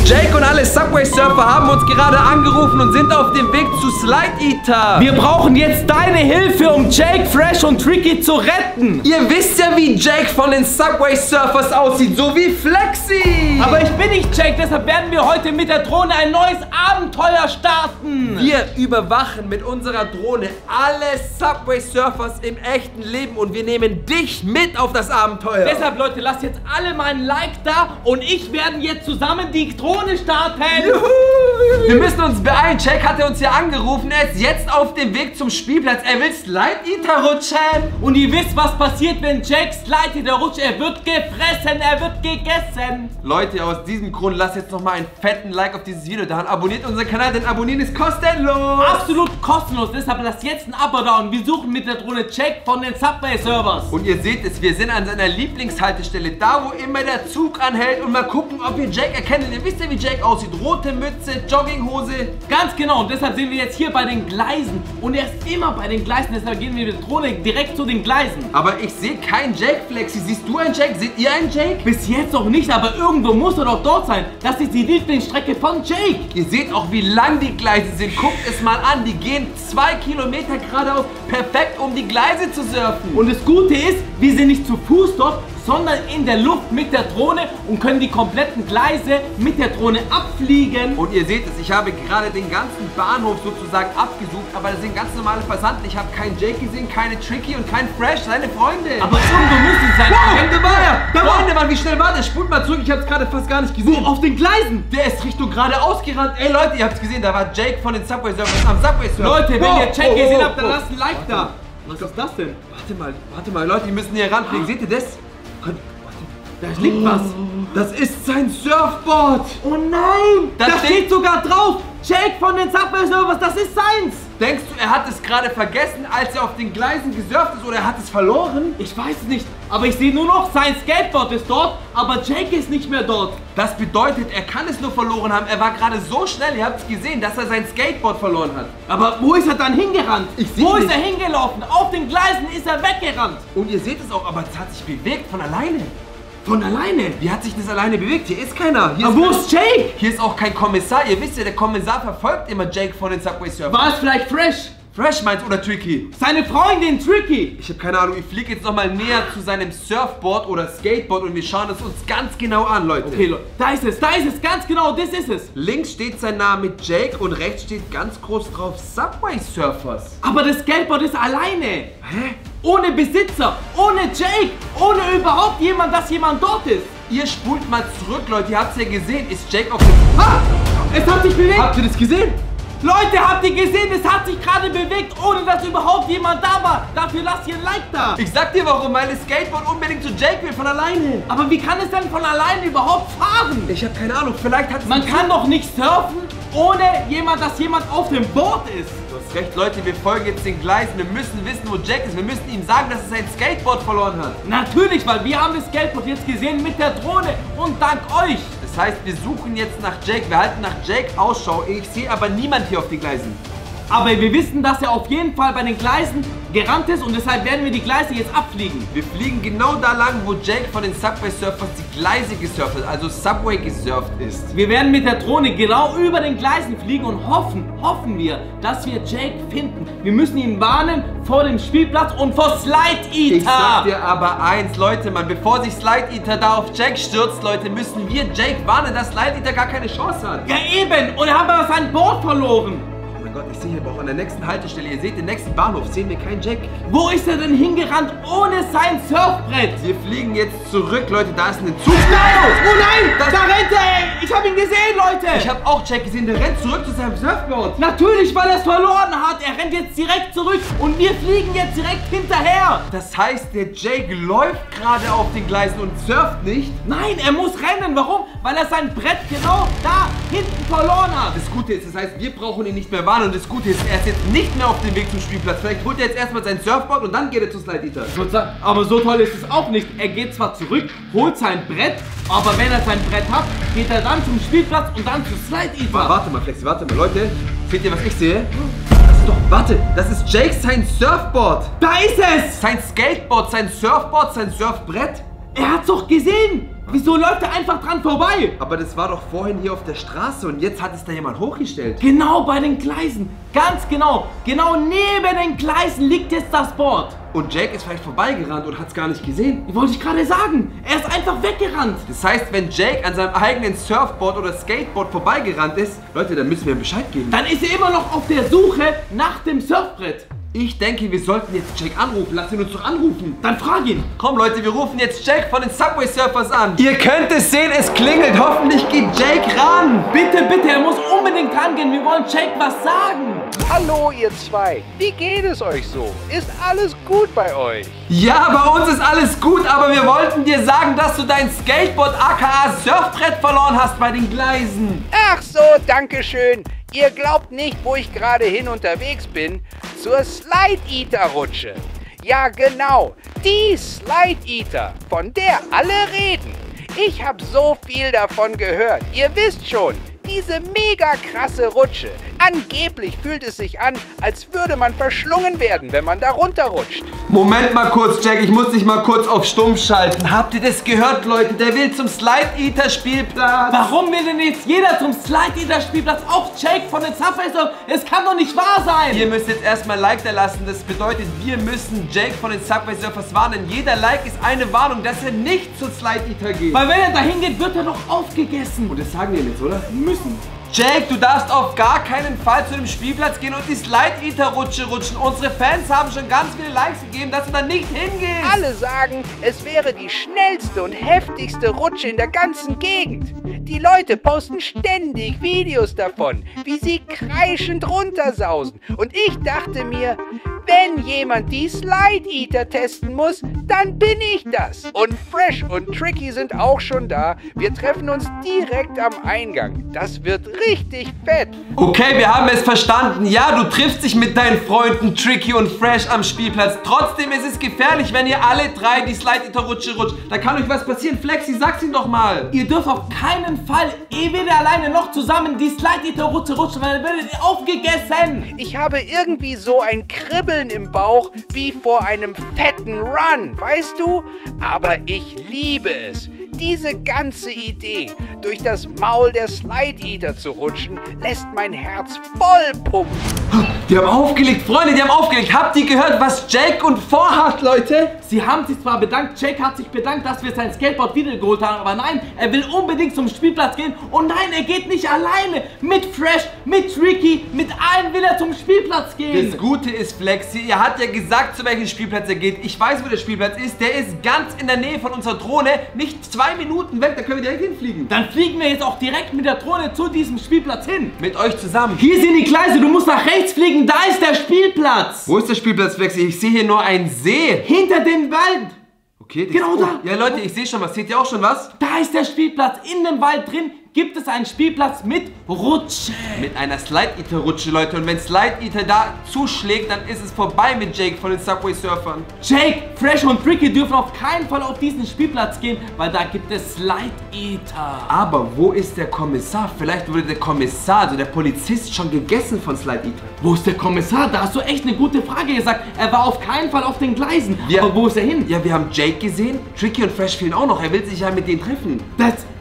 Jake und alle Subway Surfer haben uns gerade angerufen und sind auf dem Weg zu Slide Eater. Wir brauchen jetzt deine Hilfe, um Jake, Fresh und Tricky zu retten. Ihr wisst ja, wie Jake von den Subway Surfers aussieht, so wie Flexi. Aber ich bin nicht Jake, deshalb werden wir heute mit der Drohne ein neues Abenteuer starten. Wir überwachen mit unserer Drohne alle Subway Surfers im echten Leben und wir nehmen dich mit auf das Abenteuer. Deshalb, Leute, lasst jetzt alle mal ein Like da und ich werden jetzt zusammen die Drohne starten. Juhu. Wir müssen uns beeilen. Jake hatte uns ja angerufen. Er ist jetzt auf dem Weg zum Spielplatz. Er will Slide Eater rutschen. Und ihr wisst, was passiert, wenn Jake Slide Eater rutscht. Er wird gefressen, er wird gegessen. Leute, aus diesem Grund lasst jetzt nochmal einen fetten Like auf dieses Video da und abonniert unseren Kanal, denn abonnieren ist kostenlos. Absolut kostenlos. Deshalb lasst jetzt ein Abo da und wir suchen mit der Drohne Jake von den Subway Servers. Und ihr seht es, wir sind an seiner Lieblingshaltestelle, da wo immer der Zug anhält und mal gucken, ob wir Jake erkennen. Ihr wisst ja, wie Jake aussieht. Rote Mütze, Jogginghose. Ganz genau. Und deshalb sind wir jetzt hier bei den Gleisen. Und er ist immer bei den Gleisen. Deshalb gehen wir mit der Drohne direkt zu den Gleisen. Aber ich sehe keinen Jake, Flexi. Siehst du einen Jake? Seht ihr einen Jake? Bis jetzt noch nicht, aber irgendwo muss er doch dort sein. Das ist die Lieblingsstrecke von Jake. Ihr seht auch, wie lang die Gleise sind. Guckt es mal an. Die gehen 2 Kilometer geradeaus. Perfekt, um die Gleise zu surfen. Und das Gute ist, wir sind nicht zu Fuß dort, sondern in der Luft mit der Drohne und können die kompletten Gleise mit der Drohne abfliegen. Und ihr seht es, ich habe gerade den ganzen Bahnhof sozusagen abgesucht, aber das sind ganz normale Passanten. Ich habe keinen Jake gesehen, keine Tricky und keinen Fresh, seine Freunde. Aber irgendwo müssen sie sein. Wow, da war er! Da war er, wie schnell war der? Spult mal zurück, ich habe es gerade fast gar nicht gesehen. Auf den Gleisen! Der ist Richtung geradeaus gerannt. Ey Leute, ihr habt es gesehen, da war Jake von den Subway Surfers am Subway Surfer. Leute, wenn ihr Jake gesehen habt, dann lasst ein Like da. Was ist das denn? Warte mal, Leute, die müssen hier ranfliegen. Seht ihr das? Da liegt was. Das ist sein Surfboard. Oh nein! Da steht sogar drauf, Jake von den Subway Servers, das ist seins. Denkst du, er hat es gerade vergessen, als er auf den Gleisen gesurft ist, oder er hat es verloren? Ich weiß es nicht, aber ich sehe nur noch, sein Skateboard ist dort, aber Jake ist nicht mehr dort. Das bedeutet, er kann es nur verloren haben. Er war gerade so schnell, ihr habt es gesehen, dass er sein Skateboard verloren hat. Aber wo ist er dann hingerannt? Wo ist er hingelaufen? Auf den Gleisen ist er weggerannt. Und ihr seht es auch, aber es hat sich bewegt von alleine. Von alleine? Wie hat sich das alleine bewegt? Hier ist keiner. Aber wo ist Jake? Hier ist auch kein Kommissar. Ihr wisst ja, der Kommissar verfolgt immer Jake von den Subway Surfers. War es vielleicht Fresh? Fresh meinst oder Tricky? Seine Freundin Tricky. Ich habe keine Ahnung. Ich fliege jetzt nochmal näher zu seinem Surfboard oder Skateboard und wir schauen es uns ganz genau an, Leute. Okay, Leute. Da ist es, ganz genau, das ist es. Links steht sein Name Jake und rechts steht ganz groß drauf Subway Surfers. Aber das Skateboard ist alleine. Hä? Ohne Besitzer, ohne Jake, ohne überhaupt jemand, dass jemand dort ist. Ihr spult mal zurück, Leute. Ihr habt es ja gesehen. Ist Jake auf dem... Ah! Es hat sich bewegt. Habt ihr das gesehen? Leute, habt ihr gesehen? Es hat sich gerade bewegt, ohne dass überhaupt jemand da war. Dafür lasst ihr ein Like da. Ich sag dir warum. Weil das Skateboard unbedingt zu Jake will, von alleine. Aber wie kann es denn von alleine überhaupt fahren? Ich habe keine Ahnung. Vielleicht hat es... Man kann doch nicht surfen, ohne dass jemand auf dem Board ist. Du hast recht, Leute. Wir folgen jetzt den Gleisen. Wir müssen wissen, wo Jake ist. Wir müssen ihm sagen, dass er sein Skateboard verloren hat. Natürlich, weil wir haben das Skateboard jetzt gesehen mit der Drohne. Und dank euch. Das heißt, wir suchen jetzt nach Jake. Wir halten nach Jake Ausschau. Ich sehe aber niemand hier auf den Gleisen. Aber wir wissen, dass er auf jeden Fall bei den Gleisen gerannt ist und deshalb werden wir die Gleise jetzt abfliegen. Wir fliegen genau da lang, wo Jake von den Subway Surfers die Gleise gesurft hat, also Subway gesurft ist. Wir werden mit der Drohne genau über den Gleisen fliegen und hoffen wir, dass wir Jake finden. Wir müssen ihn warnen vor dem Spielplatz und vor Slide Eater. Ich sag dir aber eins, Leute, Mann, bevor sich Slide Eater da auf Jake stürzt, Leute, müssen wir Jake warnen, dass Slide Eater gar keine Chance hat. Ja eben, und er hat aber sein Board verloren. Gott, ich sehe hier aber auch an der nächsten Haltestelle, ihr seht den nächsten Bahnhof, sehen wir keinen Jack. Wo ist er denn hingerannt ohne sein Surfbrett? Wir fliegen jetzt zurück, Leute, da ist ein Zug. Nein! Oh nein! Da rennt er! Ich habe ihn gesehen, Leute! Ich habe auch Jack gesehen, der rennt zurück zu seinem Surfboard. Natürlich, weil er es verloren hat. Er rennt jetzt direkt zurück und wir fliegen jetzt direkt hinterher. Das heißt, der Jake läuft gerade auf den Gleisen und surft nicht? Nein, er muss rennen. Warum? Weil er sein Brett genau da hinten verloren hat. Das Gute ist, das heißt, wir brauchen ihn nicht mehr warnen. Und das Gute ist, er ist jetzt nicht mehr auf dem Weg zum Spielplatz. Vielleicht holt er jetzt erstmal sein Surfboard und dann geht er zu Slide Eater. Ich würde sagen, aber so toll ist es auch nicht. Er geht zwar zurück, holt sein Brett, aber wenn er sein Brett hat, geht er dann zum Spielplatz und dann zu Slide Eater. Warte mal, Flexi, warte mal. Leute, seht ihr, was ich sehe? Warte, das ist Jake sein Surfboard. Da ist es! Sein Skateboard, sein Surfboard, sein Surfbrett. Er hat's doch gesehen. Wieso läuft er einfach dran vorbei? Aber das war doch vorhin hier auf der Straße und jetzt hat es da jemand hochgestellt. Genau bei den Gleisen. Ganz genau. Genau neben den Gleisen liegt jetzt das Board. Und Jake ist vielleicht vorbeigerannt und hat es gar nicht gesehen. Die wollte ich gerade sagen. Er ist einfach weggerannt. Das heißt, wenn Jake an seinem eigenen Surfboard oder Skateboard vorbeigerannt ist, Leute, dann müssen wir ihm Bescheid geben. Dann ist er immer noch auf der Suche nach dem Surfbrett. Ich denke, wir sollten jetzt Jake anrufen. Lass ihn uns doch anrufen. Dann frag ihn. Komm Leute, wir rufen jetzt Jake von den Subway Surfers an. Ihr könnt es sehen, es klingelt. Hoffentlich geht Jake ran. Bitte, bitte, er muss unbedingt rangehen. Wir wollen Jake was sagen. Hallo ihr zwei, wie geht es euch so? Ist alles gut bei euch? Ja, bei uns ist alles gut, aber wir wollten dir sagen, dass du dein Skateboard aka Surfbrett verloren hast bei den Gleisen. Ach so, danke schön. Ihr glaubt nicht, wo ich gerade hin unterwegs bin? Zur Slide Eater Rutsche. Ja genau, die Slide Eater, von der alle reden. Ich habe so viel davon gehört. Ihr wisst schon, diese mega krasse Rutsche. Angeblich fühlt es sich an, als würde man verschlungen werden, wenn man da runterrutscht. Moment mal kurz, Jack, ich muss dich mal kurz auf stumm schalten. Habt ihr das gehört, Leute? Der will zum Slide Eater Spielplatz. Warum will denn jetzt jeder zum Slide Eater Spielplatz? Auch Jake von den Subway Surfers. Es kann doch nicht wahr sein. Ihr müsst jetzt erstmal ein Like da lassen. Das bedeutet, wir müssen Jake von den Subway Surfers warnen. Jeder Like ist eine Warnung, dass er nicht zum Slide Eater geht. Weil wenn er dahin geht, wird er doch aufgegessen. Und das sagen wir jetzt, oder? Müssen. Jake, du darfst auf gar keinen Fall zu dem Spielplatz gehen und die Slide Eater Rutsche rutschen. Unsere Fans haben schon ganz viele Likes gegeben, dass du da nicht hingehst. Alle sagen, es wäre die schnellste und heftigste Rutsche in der ganzen Gegend. Die Leute posten ständig Videos davon, wie sie kreischend runtersausen. Und ich dachte mir, wenn jemand die Slide Eater testen muss, dann bin ich das. Und Fresh und Tricky sind auch schon da. Wir treffen uns direkt am Eingang. Das wird richtig fett. Okay, wir haben es verstanden. Ja, du triffst dich mit deinen Freunden Tricky und Fresh am Spielplatz. Trotzdem ist es gefährlich, wenn ihr alle drei die Slide Eater Rutsche rutscht. Da kann euch was passieren. Flexi, sag's ihm doch mal. Ihr dürft auf keinen Fall, weder alleine noch zusammen, die Slide Eater Rutsche rutschen, weil dann werdet ihr aufgegessen. Ich habe irgendwie so ein Kribbeln im Bauch wie vor einem fetten Run, weißt du? Aber ich liebe es. Diese ganze Idee, durch das Maul der Slide Eater zu rutschen, lässt mein Herz voll pumpen. Die haben aufgelegt, Freunde, die haben aufgelegt. Habt ihr gehört, was Jake und vorhat, Leute? Sie haben sich zwar bedankt, Jake hat sich bedankt, dass wir sein Skateboard wiedergeholt haben, aber nein, er will unbedingt zum Spielplatz gehen und nein, er geht nicht alleine. Mit Fresh, mit Tricky, mit allen will er zum Spielplatz gehen. Das Gute ist, Flexi, er hat ja gesagt, zu welchem Spielplatz er geht. Ich weiß, wo der Spielplatz ist. Der ist ganz in der Nähe von unserer Drohne, nicht 2 Minuten weg, da können wir direkt hinfliegen. Dann fliegen wir jetzt auch direkt mit der Drohne zu diesem Spielplatz hin. Mit euch zusammen. Hier sind die Gleise, du musst nach rechts fliegen, da ist der Spielplatz. Wo ist der Spielplatz, Flexi? Ich sehe hier nur einen See. Hinter dem Wald. Okay, genau da. Ja, Leute, ich sehe schon was. Seht ihr auch schon was? Da ist der Spielplatz. In dem Wald drin gibt es einen Spielplatz mit Rutsche. Mit einer Slide Eater Rutsche, Leute. Und wenn Slide Eater da zuschlägt, dann ist es vorbei mit Jake von den Subway Surfern. Jake, Fresh und Tricky dürfen auf keinen Fall auf diesen Spielplatz gehen, weil da gibt es Slide Eater. Aber wo ist der Kommissar? Vielleicht wurde der Kommissar, also der Polizist, schon gegessen von Slide Eater. Wo ist der Kommissar? Da hast du echt eine gute Frage gesagt. Er war auf keinen Fall auf den Gleisen. Aber wo ist er hin? Ja, wir haben Jake gesehen. Tricky und Fresh fehlen auch noch. Er will sich ja mit denen treffen.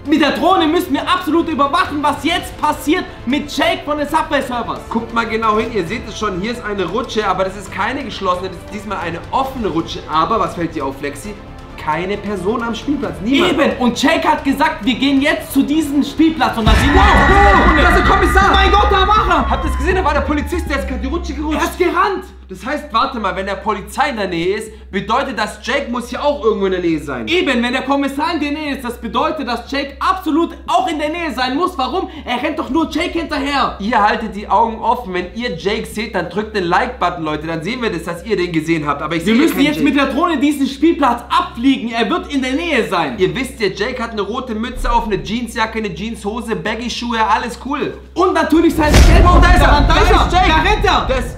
Mit der Drohne müssen wir absolut überwachen, was jetzt passiert mit Jake von den Subway Surfers. Guckt mal genau hin, ihr seht es schon, hier ist eine Rutsche, aber das ist keine geschlossene, das ist diesmal eine offene Rutsche. Aber, was fällt dir auf, Flexi? Keine Person am Spielplatz, niemand. Eben, und Jake hat gesagt, wir gehen jetzt zu diesem Spielplatz und da sind wir. Das ist der Kommissar! Mein Gott, da war er! Habt ihr es gesehen? Da war der Polizist, der ist gerade die Rutsche gerutscht. Er ist gerannt! Das heißt, warte mal, wenn der Polizei in der Nähe ist, bedeutet das, Jake muss hier auch irgendwo in der Nähe sein. Eben, wenn der Kommissar in der Nähe ist, das bedeutet, dass Jake absolut auch in der Nähe sein muss. Warum? Er rennt doch nur Jake hinterher. Ihr haltet die Augen offen. Wenn ihr Jake seht, dann drückt den Like-Button, Leute. Dann sehen wir das, dass ihr den gesehen habt. Aber wir müssen jetzt mit der Drohne diesen Spielplatz abfliegen. Er wird in der Nähe sein. Ihr wisst ja, Jake hat eine rote Mütze auf, eine Jeansjacke, eine Jeanshose, Baggy-Schuhe, alles cool. Und natürlich sein Skateboard. Da ist er! Da ist Jake! Da rennt er! Der ist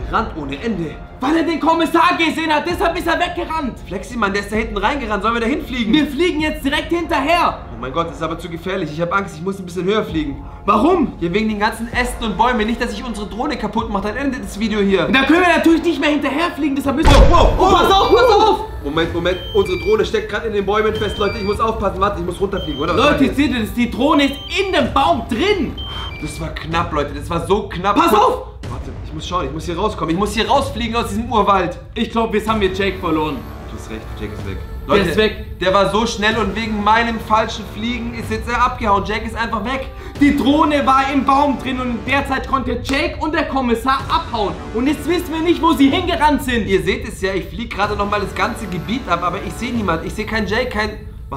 gerannt ohne Ende. Weil er den Kommissar gesehen hat, deshalb ist er weggerannt. Flexi, Mann, der ist da hinten reingerannt. Sollen wir da hinfliegen? Wir fliegen jetzt direkt hinterher. Oh mein Gott, das ist aber zu gefährlich. Ich habe Angst, ich muss ein bisschen höher fliegen. Warum? Ja, wegen den ganzen Ästen und Bäumen. Nicht, dass ich unsere Drohne kaputt mache. Dann endet das Video hier. Da können wir natürlich nicht mehr hinterher fliegen, deshalb müssen wir... Oh, pass auf, pass auf! Moment. Unsere Drohne steckt gerade in den Bäumen fest. Leute, ich muss aufpassen. Warte, ich muss runterfliegen, oder? Leute, seht ihr das? Die Drohne ist in dem Baum drin. Das war knapp, Leute. Das war so knapp. Pass auf! Warte, ich muss schauen. Ich muss hier rauskommen. Ich muss hier rausfliegen aus diesem Urwald. Ich glaube, jetzt haben wir Jake verloren. Du hast recht, Jake ist weg. Der ist weg. Der war so schnell und wegen meinem falschen Fliegen ist jetzt er abgehauen. Jake ist einfach weg. Die Drohne war im Baum drin und in der Zeit konnte Jake und der Kommissar abhauen. Und jetzt wissen wir nicht, wo sie hingerannt sind. Ihr seht es ja, ich fliege gerade nochmal das ganze Gebiet ab, aber ich sehe niemanden. Ich sehe keinen Jake,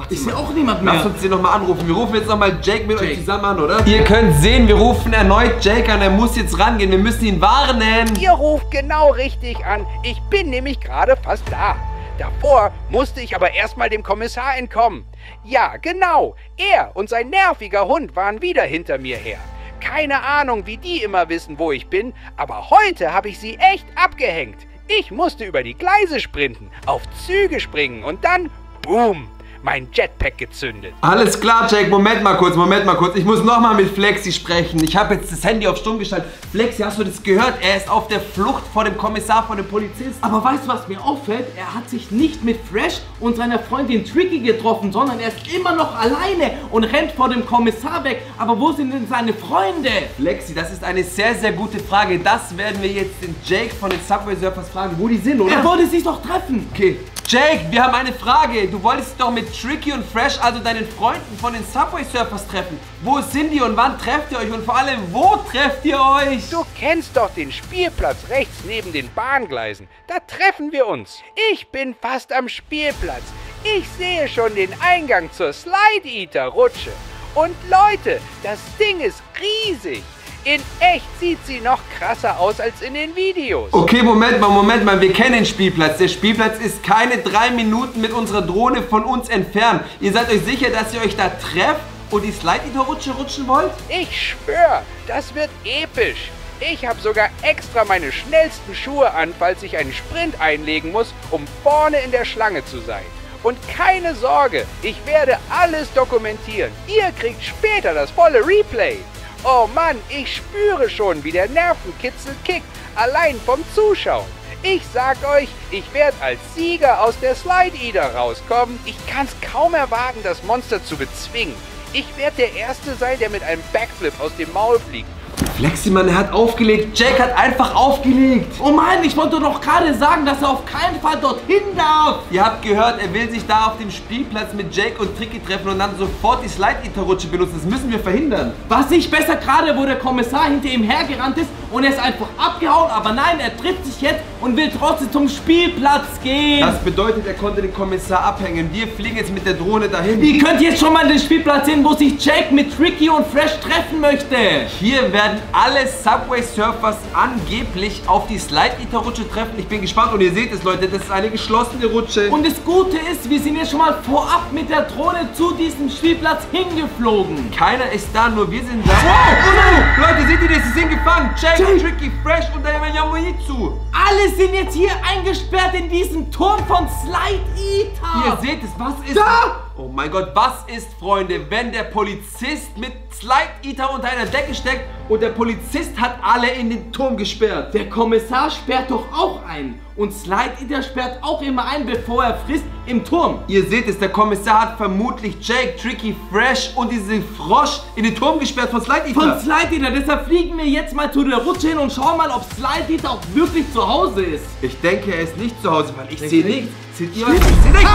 Ich sehe auch niemand mehr. Lasst uns den nochmal anrufen. Wir rufen jetzt nochmal Jake mit euch zusammen an, oder? Ihr könnt sehen, wir rufen erneut Jake an. Er muss jetzt rangehen. Wir müssen ihn warnen. Ihr ruft genau richtig an. Ich bin nämlich gerade fast da. Davor musste ich aber erstmal dem Kommissar entkommen. Ja, genau. Er und sein nerviger Hund waren wieder hinter mir her. Keine Ahnung, wie die immer wissen, wo ich bin, aber heute habe ich sie echt abgehängt. Ich musste über die Gleise sprinten, auf Züge springen und dann, boom, mein Jetpack gezündet. Alles klar, Jake. Moment mal kurz. Ich muss nochmal mit Flexi sprechen. Ich habe jetzt das Handy auf stumm geschaltet. Flexi, hast du das gehört? Er ist auf der Flucht vor dem Kommissar, vor dem Polizisten. Aber weißt du, was mir auffällt? Er hat sich nicht mit Fresh und seiner Freundin Tricky getroffen, sondern er ist immer noch alleine und rennt vor dem Kommissar weg. Aber wo sind denn seine Freunde? Flexi, das ist eine sehr, sehr gute Frage. Das werden wir jetzt den Jake von den Subway Surfers fragen, wo die sind, oder? Er wollte sich doch treffen. Okay. Jake, wir haben eine Frage. Du wolltest dich doch mit Tricky und Fresh, also deinen Freunden von den Subway Surfers, treffen. Wo sind die und wann trefft ihr euch? Und vor allem, wo trefft ihr euch? Du kennst doch den Spielplatz rechts neben den Bahngleisen. Da treffen wir uns. Ich bin fast am Spielplatz. Ich sehe schon den Eingang zur Slide Eater Rutsche. Und Leute, das Ding ist riesig. In echt sieht sie noch krasser aus als in den Videos. Okay, Moment mal, wir kennen den Spielplatz. Der Spielplatz ist keine 3 Minuten mit unserer Drohne von uns entfernt. Ihr seid euch sicher, dass ihr euch da trefft und die Slide-Eater-Rutsche rutschen wollt? Ich schwör, das wird episch. Ich habe sogar extra meine schnellsten Schuhe an, falls ich einen Sprint einlegen muss, um vorne in der Schlange zu sein. Und keine Sorge, ich werde alles dokumentieren. Ihr kriegt später das volle Replay. Oh Mann, ich spüre schon, wie der Nervenkitzel kickt, allein vom Zuschauen. Ich sag euch, ich werde als Sieger aus der Slide Eater rauskommen. Ich kann es kaum erwarten, das Monster zu bezwingen. Ich werde der Erste sein, der mit einem Backflip aus dem Maul fliegt. Flexi, Mann, er hat aufgelegt. Jake hat einfach aufgelegt. Oh Mann, ich wollte doch gerade sagen, dass er auf keinen Fall dorthin darf. Ihr habt gehört, er will sich da auf dem Spielplatz mit Jake und Tricky treffen und dann sofort die Slide-Eater-Rutsche benutzen. Das müssen wir verhindern. Was nicht besser gerade, wo der Kommissar hinter ihm hergerannt ist und er ist einfach abgehauen. Aber nein, er trifft sich jetzt und will trotzdem zum Spielplatz gehen. Das bedeutet, er konnte den Kommissar abhängen. Wir fliegen jetzt mit der Drohne dahin. Ihr könnt jetzt schon mal den Spielplatz sehen, wo sich Jake mit Tricky und Fresh treffen möchte. Hier werden alle Subway Surfers angeblich auf die Slide-Eater-Rutsche treffen. Ich bin gespannt und ihr seht es, Leute, das ist eine geschlossene Rutsche. Und das Gute ist, wir sind jetzt schon mal vorab mit der Drohne zu diesem Spielplatz hingeflogen. Keiner ist da, nur wir sind da. Oh, Leute, seht ihr das? Sie sind gefangen. Jake, Tricky, Fresh und der Yamoitsu. Alle sind jetzt hier eingesperrt in diesem Turm von Slide Eater. Ihr seht es, was ist da? Oh mein Gott, was ist, Freunde, wenn der Polizist mit Slide Eater unter einer Decke steckt und der Polizist hat alle in den Turm gesperrt? Der Kommissar sperrt doch auch ein. Und Slide Eater sperrt auch immer ein, bevor er frisst, im Turm. Ihr seht es, der Kommissar hat vermutlich Jake, Tricky, Fresh und diesen Frosch in den Turm gesperrt von Slide Eater. Von Slide Eater, deshalb fliegen wir jetzt mal zu der Rutsche hin und schauen mal, ob Slide Eater auch wirklich zu Hause ist. Ich denke, er ist nicht zu Hause, weil ich sehe nichts. Seht ihr was? Ich sehe nichts.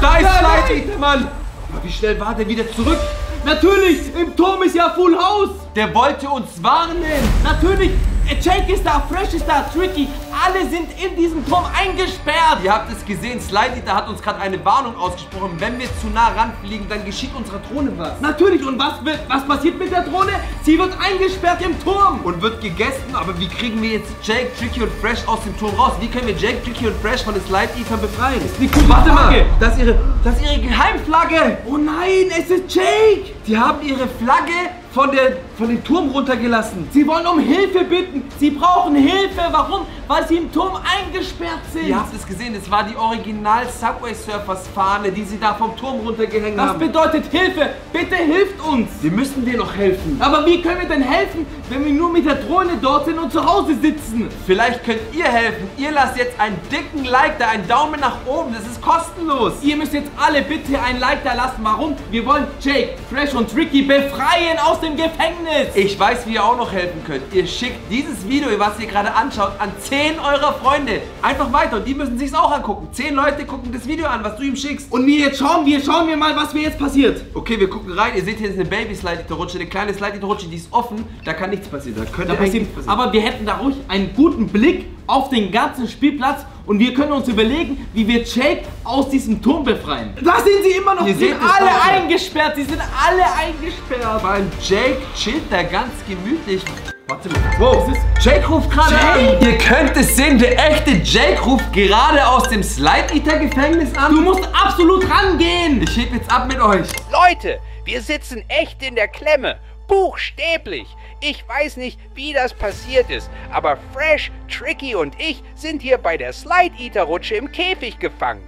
Da ist Slide Eater, Mann. Aber wie schnell war der wieder zurück? Natürlich, im Turm ist ja Full House. Der wollte uns warnen. Natürlich, Jake ist da, Fresh ist da, Tricky. Alle sind in diesem Turm eingesperrt. Ihr habt es gesehen, Slide Eater hat uns gerade eine Warnung ausgesprochen. Wenn wir zu nah ranfliegen, dann geschieht unserer Drohne was. Natürlich, und was passiert mit der Drohne? Sie wird eingesperrt im Turm. Und wird gegessen, aber wie kriegen wir jetzt Jake, Tricky und Fresh aus dem Turm raus? Wie können wir Jake, Tricky und Fresh von den Slide Eatern befreien? Warte mal, das ist ihre Geheimflagge. Oh nein, es ist Jake. Die haben ihre Flagge von dem Turm runtergelassen. Sie wollen um Hilfe bitten. Sie brauchen Hilfe. Warum? Weil sie im Turm eingesperrt sind. Ihr habt es gesehen, es war die Original Subway Surfers Fahne, die sie da vom Turm runtergehängt haben. Das bedeutet Hilfe. Bitte hilft uns. Wir müssen dir noch helfen. Aber wie können wir denn helfen, wenn wir nur mit der Drohne dort sind und zu Hause sitzen? Vielleicht könnt ihr helfen. Ihr lasst jetzt einen dicken Like da, einen Daumen nach oben. Das ist kostenlos. Ihr müsst jetzt alle bitte ein Like da lassen. Warum? Wir wollen Jake, Fresh und Tricky befreien aus dem Gefängnis. Ich weiß, wie ihr auch noch helfen könnt. Ihr schickt dieses Video, was ihr gerade anschaut, an 10 eurer Freunde. Einfach weiter und die müssen sich's auch angucken. 10 Leute gucken das Video an, was du ihm schickst. Und schauen wir mal, was mir jetzt passiert. Okay, wir gucken rein. Ihr seht hier ist eine Baby-Slide-Rutsche, eine kleine Slide-Rutsche, die ist offen. Da kann nichts passieren. Da könnte eigentlich nichts passieren. Aber wir hätten da ruhig einen guten Blick auf den ganzen Spielplatz und wir können uns überlegen, wie wir Jake aus diesem Turm befreien. Da sind sie immer noch. Ihr Sie sind seht es alle doch. eingesperrt. Sie sind alle eingesperrt. Weil Jake chillt da ganz gemütlich. Warte mal. Wow, Jake ruft gerade an. Ihr könnt es sehen, der echte Jake ruft gerade aus dem Slide-Eater-Gefängnis an. Du musst absolut rangehen. Ich heb jetzt ab mit euch. Leute, wir sitzen echt in der Klemme. Buchstäblich. Ich weiß nicht, wie das passiert ist, aber Fresh, Tricky und ich sind hier bei der Slide-Eater-Rutsche im Käfig gefangen.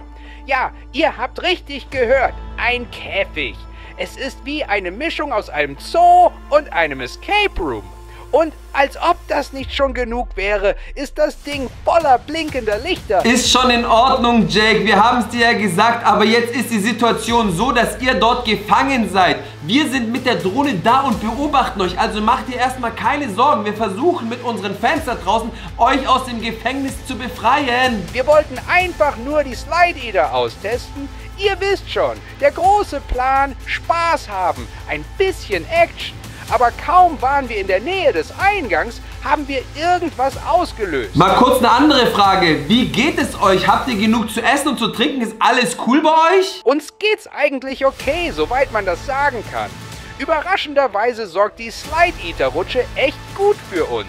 Ja, ihr habt richtig gehört, ein Käfig. Es ist wie eine Mischung aus einem Zoo und einem Escape Room. Und als ob das nicht schon genug wäre, ist das Ding voller blinkender Lichter. Ist schon in Ordnung, Jake. Wir haben es dir ja gesagt, aber jetzt ist die Situation so, dass ihr dort gefangen seid. Wir sind mit der Drohne da und beobachten euch. Also macht ihr erstmal keine Sorgen. Wir versuchen mit unseren Fans da draußen, euch aus dem Gefängnis zu befreien. Wir wollten einfach nur die Slide-Eater austesten. Ihr wisst schon, der große Plan, Spaß haben, ein bisschen Action. Aber kaum waren wir in der Nähe des Eingangs, haben wir irgendwas ausgelöst. Mal kurz eine andere Frage. Wie geht es euch? Habt ihr genug zu essen und zu trinken? Ist alles cool bei euch? Uns geht's eigentlich okay, soweit man das sagen kann. Überraschenderweise sorgt die Slide-Eater-Rutsche echt gut für uns.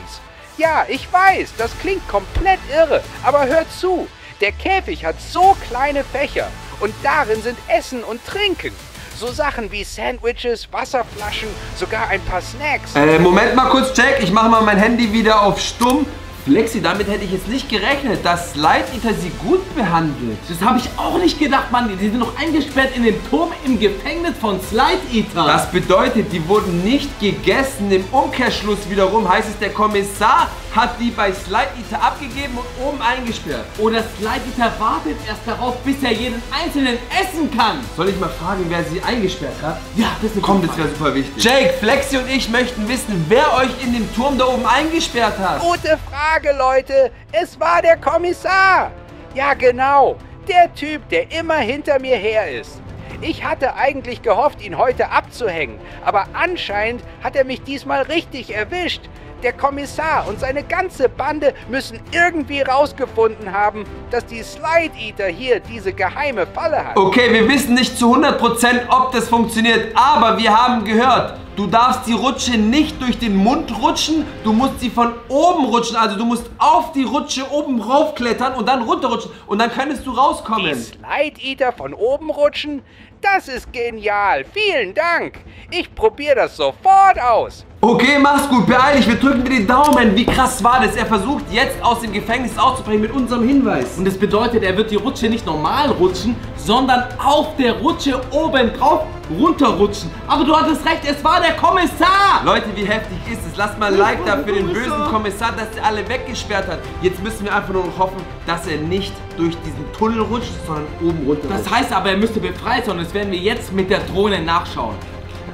Ja, ich weiß, das klingt komplett irre, aber hört zu. Der Käfig hat so kleine Fächer und darin sind Essen und Trinken. So Sachen wie Sandwiches, Wasserflaschen, sogar ein paar Snacks. Moment mal kurz, Jack. Ich mache mal mein Handy wieder auf stumm. Flexi, damit hätte ich jetzt nicht gerechnet, dass Slide-Eater sie gut behandelt. Das habe ich auch nicht gedacht, Mann. Die sind noch eingesperrt in den Turm im Gefängnis von Slide-Eater. Das bedeutet, die wurden nicht gegessen. Im Umkehrschluss wiederum heißt es, der Kommissar hat die bei Slide-Eater abgegeben und oben eingesperrt. Oder Slide-Eater wartet erst darauf, bis er jeden einzelnen essen kann. Soll ich mal fragen, wer sie eingesperrt hat? Ja, das ist eine Komm, das wäre super wichtig. Jake, Flexi und ich möchten wissen, wer euch in dem Turm da oben eingesperrt hat. Gute Frage, Leute. Es war der Kommissar. Ja, genau. Der Typ, der immer hinter mir her ist. Ich hatte eigentlich gehofft, ihn heute abzuhängen, aber anscheinend hat er mich diesmal richtig erwischt. Der Kommissar und seine ganze Bande müssen irgendwie rausgefunden haben, dass die Slide-Eater hier diese geheime Falle hat. Okay, wir wissen nicht zu 100%, ob das funktioniert, aber wir haben gehört, du darfst die Rutsche nicht durch den Mund rutschen, du musst sie von oben rutschen, also du musst auf die Rutsche oben raufklettern und dann runterrutschen und dann könntest du rauskommen. Die Slide-Eater von oben rutschen? Das ist genial, vielen Dank. Ich probiere das sofort aus. Okay, mach's gut, beeil dich, wir drücken dir die Daumen. Wie krass war das? Er versucht jetzt aus dem Gefängnis auszubrechen mit unserem Hinweis. Und das bedeutet, er wird die Rutsche nicht normal rutschen, sondern auf der Rutsche oben drauf runterrutschen. Aber du hattest recht, es war der Kommissar. Leute, wie heftig ist es? Lasst mal ein Like da für den bösen Kommissar, dass er alle weggesperrt hat. Jetzt müssen wir einfach nur noch hoffen, dass er nicht durch diesen Tunnel rutscht, sondern oben runter rutscht. Das heißt aber, er müsste befreit sein und das werden wir jetzt mit der Drohne nachschauen.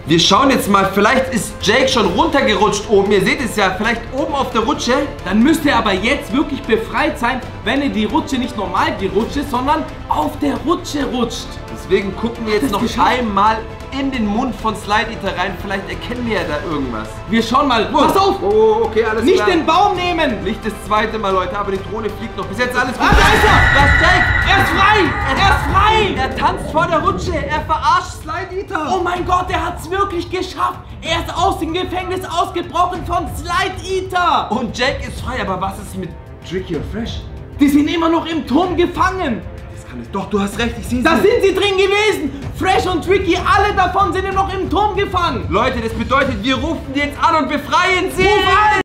Wir schauen jetzt mal, vielleicht ist Jake schon runtergerutscht oben. Ihr seht es ja, vielleicht oben auf der Rutsche. Dann müsste er aber jetzt wirklich befreit sein, wenn er die Rutsche nicht normal gerutscht ist, sondern auf der Rutsche rutscht. Deswegen gucken wir jetzt noch einmal in den Mund von Slide-Eater rein. Vielleicht erkennen wir ja da irgendwas. Wir schauen mal. Pass auf! Oh, okay, alles nicht klar. Den Baum nehmen! Nicht das zweite Mal, Leute, aber die Drohne fliegt noch. Bis jetzt alles gut. Ah, da ist er! Das ist Jake! Er ist frei! Er ist frei! Er tanzt vor der Rutsche. Er verarscht Slide-Eater. Oh mein Gott, er hat es wirklich geschafft! Er ist aus dem Gefängnis ausgebrochen von Slide-Eater! Und Jake ist frei, aber was ist mit Tricky und Fresh? Die sind immer noch im Turm gefangen! Das es. Doch, du hast recht, ich sehe sie. Da sind sie drin gewesen. Fresh und Tricky, alle davon sind noch im Turm gefangen. Leute, das bedeutet, wir rufen die jetzt an und befreien sie. Ruf an!